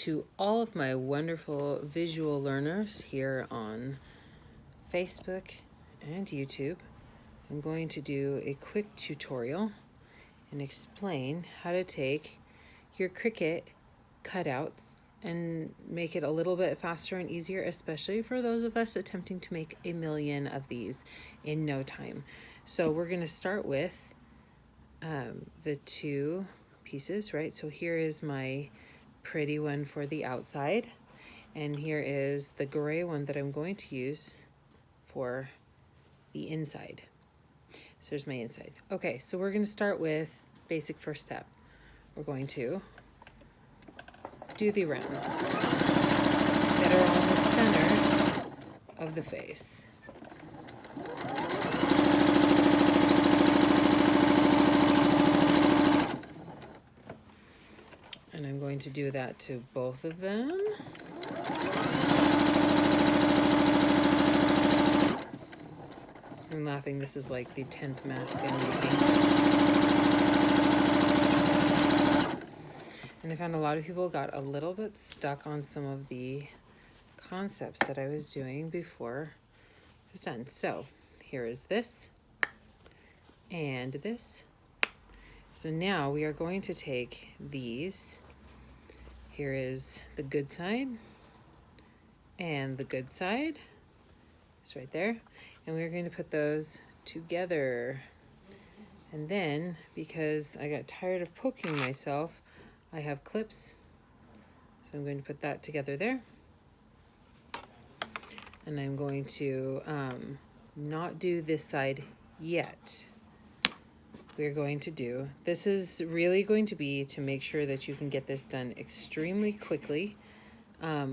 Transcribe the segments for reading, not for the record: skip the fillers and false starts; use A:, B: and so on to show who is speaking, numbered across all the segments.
A: to all of my wonderful visual learners here on Facebook and YouTube. I'm going to do a quick tutorial and explain how to take your Cricut cutouts and make it a little bit faster and easier, especially for those of us attempting to make a million of these in no time. So we're going to start with the two pieces, right? So here is my pretty one for the outside, and here is the gray one that I'm going to use for the inside. So there's my inside. Okay, so we're going to start with basic first step. We're going to do the rounds that are on the center of the face. And I'm going to do that to both of them. I'm laughing, this is like the 10th mask I'm making. And I found a lot of people got a little bit stuck on some of the concepts that I was doing before it was done. So here is this and this. So now we are going to take these. Here is the good side and the good side. It's right there. And we're going to put those together. And then, because I got tired of poking myself, I have clips. So I'm going to put that together there. And I'm going to not do this side yet. We're going to do, this is really going to be to make sure that you can get this done extremely quickly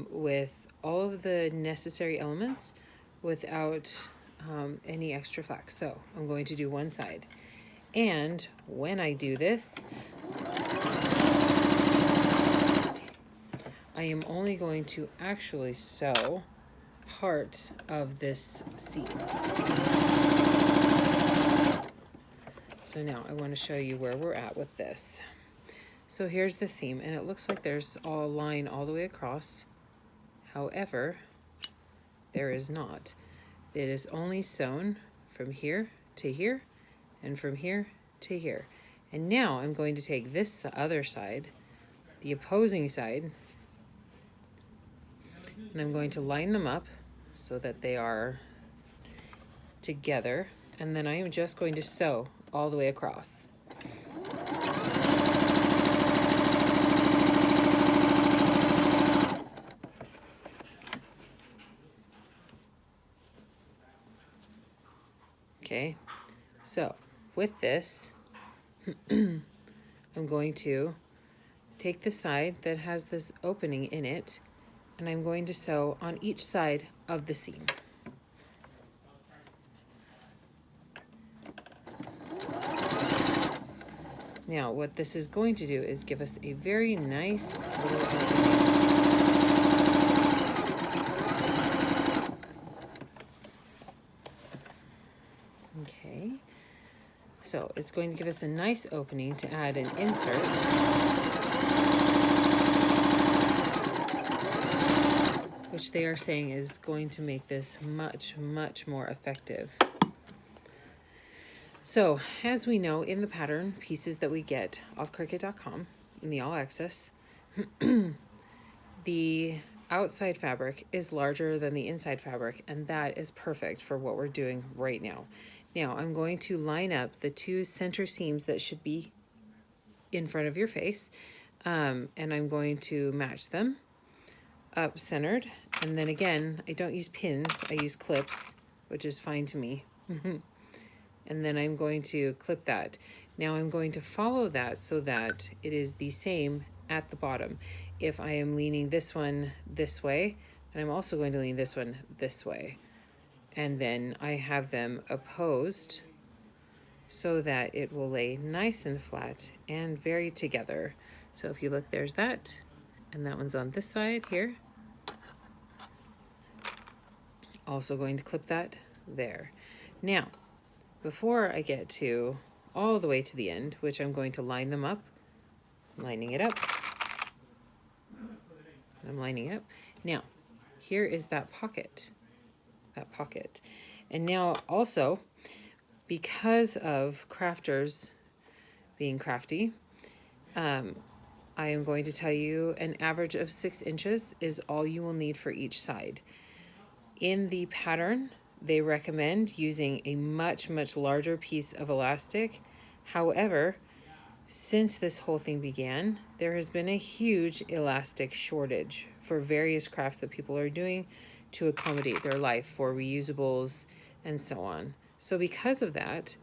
A: with all of the necessary elements without any extra flax. So I'm going to do one side. And when I do this, I am only going to actually sew part of this seam. So now I want to show you where we're at with this. So here's the seam, and it looks like there's a line all the way across. However, there is not. It is only sewn from here to here and from here to here. And now I'm going to take this other side, the opposing side, and I'm going to line them up so that they are together. And then I am just going to sew all the way across. Okay, so with this, I'm going to take the side that has this opening in it, and I'm going to sew on each side of the seam. Now, what this is going to do is give us a very nice little opening. Okay, so it's going to give us a nice opening to add an insert. Which they are saying is going to make this much, much more effective. So, as we know, in the pattern pieces that we get off Cricut.com in the All Access, the outside fabric is larger than the inside fabric, and that is perfect for what we're doing right now. Now, I'm going to line up the two center seams that should be in front of your face, and I'm going to match them up centered. And then again, I don't use pins, I use clips, which is fine to me. And then I'm going to clip that. Now I'm going to follow that so that it is the same at the bottom. If I am leaning this one this way, then I'm also going to lean this one this way. And then I have them opposed so that it will lay nice and flat and very together. So if you look, there's that, and that one's on this side here. Also going to clip that there. Now, before I get to all the way to the end, which I'm going to line them up, lining it up, I'm lining it up. Now, here is that pocket. And now also, because of crafters being crafty, I am going to tell you an average of 6 inches is all you will need for each side. In the pattern, they recommend using a much larger piece of elastic. However, since this whole thing began, there has been a huge elastic shortage for various crafts that people are doing to accommodate their life for reusables and so on. So because of that,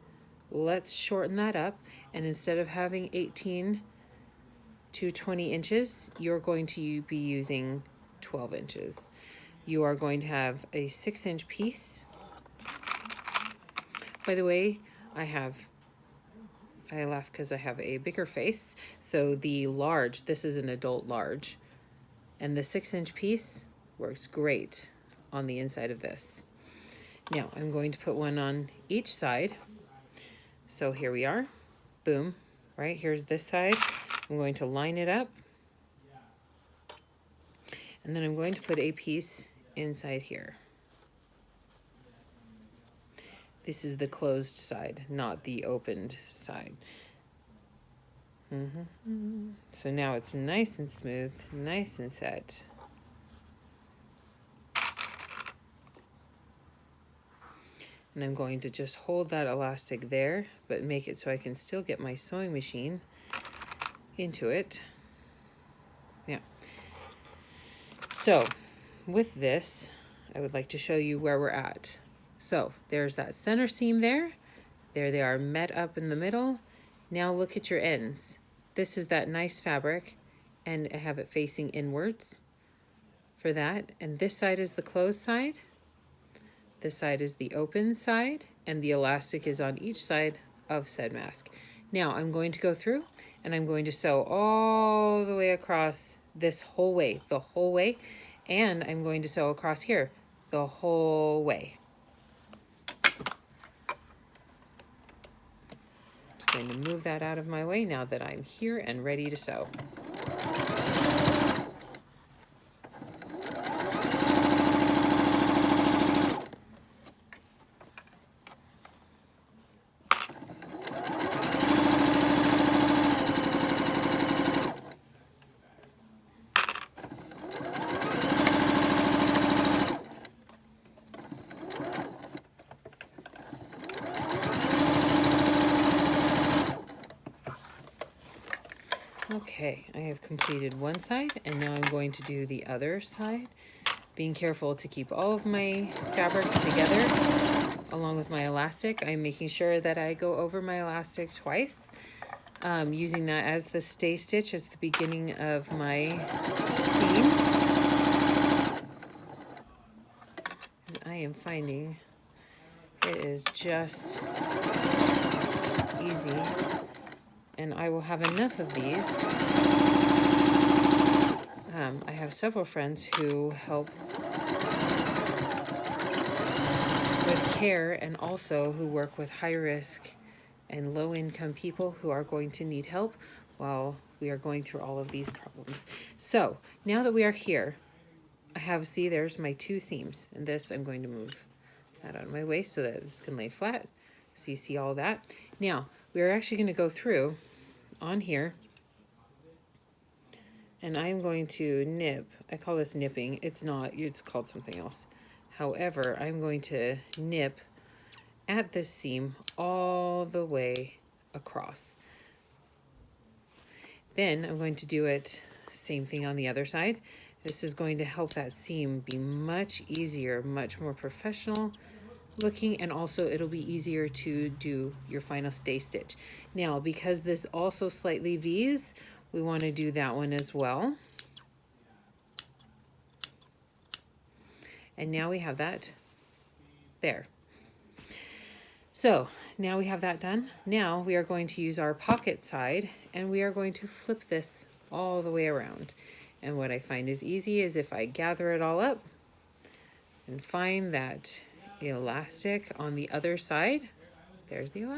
A: let's shorten that up, and instead of having 18 to 20 inches, you're going to be using 12 inches. You are going to have a 6-inch piece. By the way, I laugh because I have a bigger face. So the large, this is an adult large, and the 6-inch piece works great on the inside of this. Now I'm going to put one on each side. So here we are, boom, right? Here's this side. I'm going to line it up, and then I'm going to put a piece inside here. This is the closed side, not the opened side. So now it's nice and smooth, nice and set. And I'm going to just hold that elastic there, but make it so I can still get my sewing machine into it. Yeah. So with this, I would like to show you where we're at. So there's that center seam there. There they are met up in the middle. Now look at your ends. This is that nice fabric, and I have it facing inwards for that. And this side is the closed side. This side is the open side, and the elastic is on each side of said mask. Now I'm going to go through and I'm going to sew all the way across this whole way, the whole way, and I'm going to sew across here the whole way. Just going to move that out of my way now that I'm here and ready to sew. Okay, I have completed one side, and now I'm going to do the other side, being careful to keep all of my fabrics together along with my elastic. I'm making sure that I go over my elastic twice, using that as the stay stitch as the beginning of my seam. I am finding it is just easy. And I will have enough of these. I have several friends who help with care, and also who work with high risk and low income people who are going to need help while we are going through all of these problems. So now that we are here, I have, see, there's my 2 seams, and this I'm going to move that out of my way so that this can lay flat. So you see all that. Now we're actually going to go through on here, and I'm going to nip. I call this nipping. It's not, it's called something else. However, I'm going to nip at this seam all the way across. Then I'm going to do it, same thing on the other side. This is going to help that seam be much easier, much more professional looking, and also it'll be easier to do your final stay stitch. Now, because this also slightly V's, we want to do that one as well. And now we have that there. So now we have that done. Now we are going to use our pocket side, and we are going to flip this all the way around. And what I find is easy is if I gather it all up and find that elastic on the other side. There's the elastic.